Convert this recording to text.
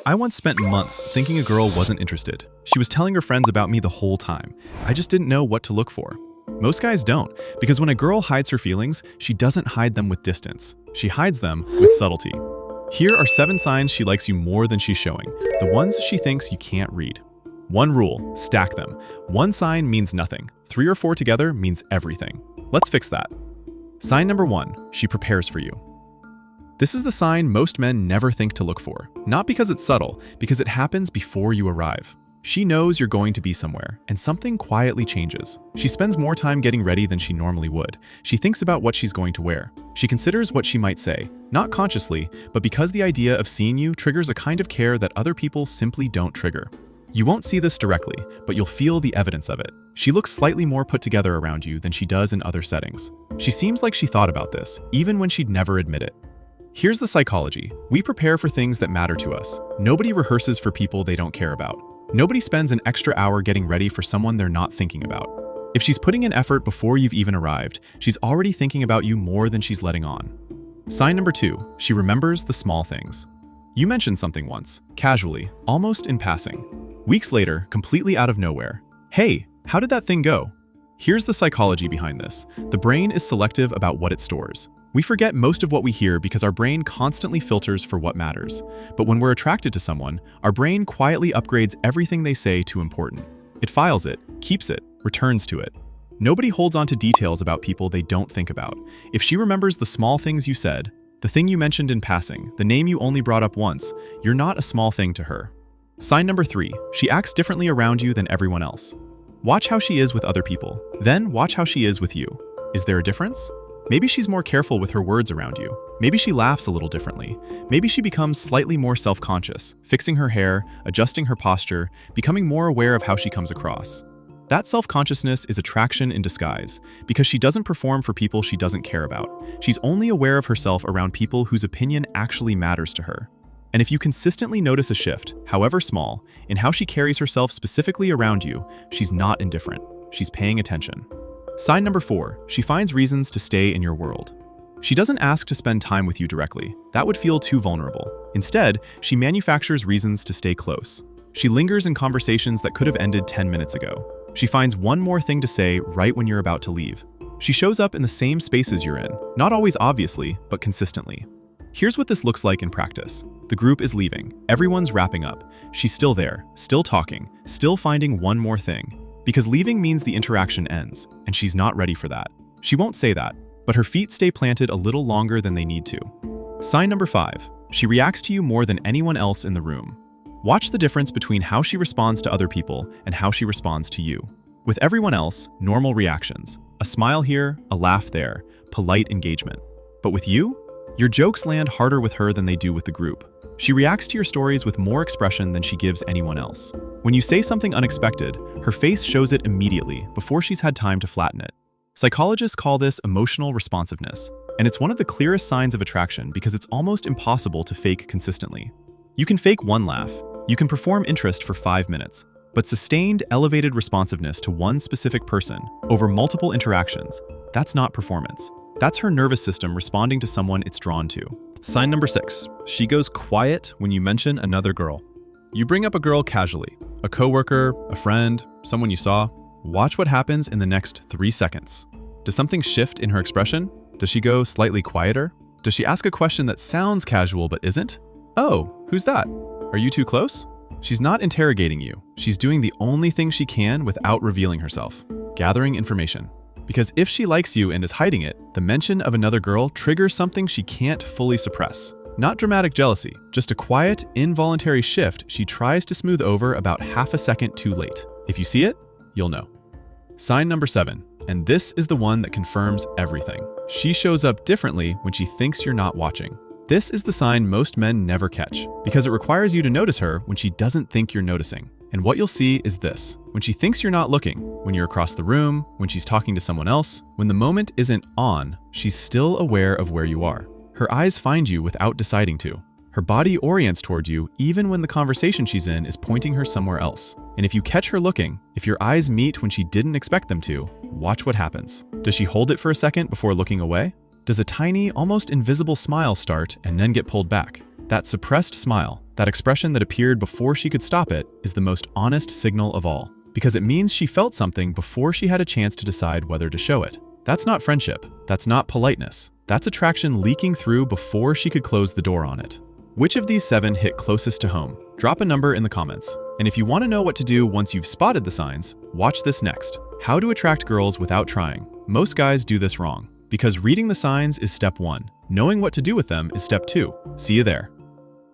I once spent months thinking a girl wasn't interested. She was telling her friends about me the whole time. I just didn't know what to look for. Most guys don't, because when a girl hides her feelings, she doesn't hide them with distance. She hides them with subtlety. Here are 7 signs she likes you more than she's showing, the ones she thinks you can't read. 1 rule, stack them. 1 sign means nothing. 3 or 4 together means everything. Let's fix that. Sign number 1, she prepares for you. This is the sign most men never think to look for, not because it's subtle, because it happens before you arrive. She knows you're going to be somewhere, and something quietly changes. She spends more time getting ready than she normally would. She thinks about what she's going to wear. She considers what she might say, not consciously, but because the idea of seeing you triggers a kind of care that other people simply don't trigger. You won't see this directly, but you'll feel the evidence of it. She looks slightly more put together around you than she does in other settings. She seems like she thought about this, even when she'd never admit it. Here's the psychology. We prepare for things that matter to us. Nobody rehearses for people they don't care about. Nobody spends an extra hour getting ready for someone they're not thinking about. If she's putting in effort before you've even arrived, she's already thinking about you more than she's letting on. Sign number 2, she remembers the small things. You mentioned something once, casually, almost in passing. Weeks later, completely out of nowhere. Hey, how did that thing go? Here's the psychology behind this. The brain is selective about what it stores. We forget most of what we hear because our brain constantly filters for what matters. But when we're attracted to someone, our brain quietly upgrades everything they say to important. It files it, keeps it, returns to it. Nobody holds on to details about people they don't think about. If she remembers the small things you said, the thing you mentioned in passing, the name you only brought up once, you're not a small thing to her. Sign number 3, she acts differently around you than everyone else. Watch how she is with other people, then watch how she is with you. Is there a difference? Maybe she's more careful with her words around you. Maybe she laughs a little differently. Maybe she becomes slightly more self-conscious, fixing her hair, adjusting her posture, becoming more aware of how she comes across. That self-consciousness is attraction in disguise, because she doesn't perform for people she doesn't care about. She's only aware of herself around people whose opinion actually matters to her. And if you consistently notice a shift, however small, in how she carries herself specifically around you, she's not indifferent. She's paying attention. Sign number 4, she finds reasons to stay in your world. She doesn't ask to spend time with you directly. That would feel too vulnerable. Instead, she manufactures reasons to stay close. She lingers in conversations that could have ended 10 minutes ago. She finds one more thing to say right when you're about to leave. She shows up in the same spaces you're in, not always obviously, but consistently. Here's what this looks like in practice. The group is leaving. Everyone's wrapping up. She's still there, still talking, still finding one more thing. Because leaving means the interaction ends, and she's not ready for that. She won't say that, but her feet stay planted a little longer than they need to. Sign number 5, she reacts to you more than anyone else in the room. Watch the difference between how she responds to other people and how she responds to you. With everyone else, normal reactions. A smile here, a laugh there, polite engagement. But with you, your jokes land harder with her than they do with the group. She reacts to your stories with more expression than she gives anyone else. When you say something unexpected, her face shows it immediately, before she's had time to flatten it. Psychologists call this emotional responsiveness, and it's one of the clearest signs of attraction because it's almost impossible to fake consistently. You can fake one laugh, you can perform interest for 5 minutes, but sustained, elevated responsiveness to one specific person over multiple interactions, that's not performance. That's her nervous system responding to someone it's drawn to. Sign number 6, she goes quiet when you mention another girl. You bring up a girl casually, a coworker, a friend, someone you saw. Watch what happens in the next 3 seconds. Does something shift in her expression? Does she go slightly quieter? Does she ask a question that sounds casual but isn't? Oh, who's that? Are you too close? She's not interrogating you. She's doing the only thing she can without revealing herself, gathering information. Because if she likes you and is hiding it, the mention of another girl triggers something she can't fully suppress. Not dramatic jealousy, just a quiet, involuntary shift she tries to smooth over about half a second too late. If you see it, you'll know. Sign number 7, and this is the one that confirms everything. She shows up differently when she thinks you're not watching. This is the sign most men never catch, because it requires you to notice her when she doesn't think you're noticing. And what you'll see is this. When she thinks you're not looking, when you're across the room, when she's talking to someone else, when the moment isn't on, she's still aware of where you are. Her eyes find you without deciding to. Her body orients toward you even when the conversation she's in is pointing her somewhere else. And if you catch her looking, if your eyes meet when she didn't expect them to, watch what happens. Does she hold it for a second before looking away? Does a tiny, almost invisible smile start and then get pulled back? That suppressed smile, that expression that appeared before she could stop it, is the most honest signal of all, because it means she felt something before she had a chance to decide whether to show it. That's not friendship. That's not politeness. That's attraction leaking through before she could close the door on it. Which of these 7 hit closest to home? Drop a number in the comments. And if you want to know what to do once you've spotted the signs, watch this next. How to attract girls without trying. Most guys do this wrong, because reading the signs is step 1. Knowing what to do with them is step 2. See you there.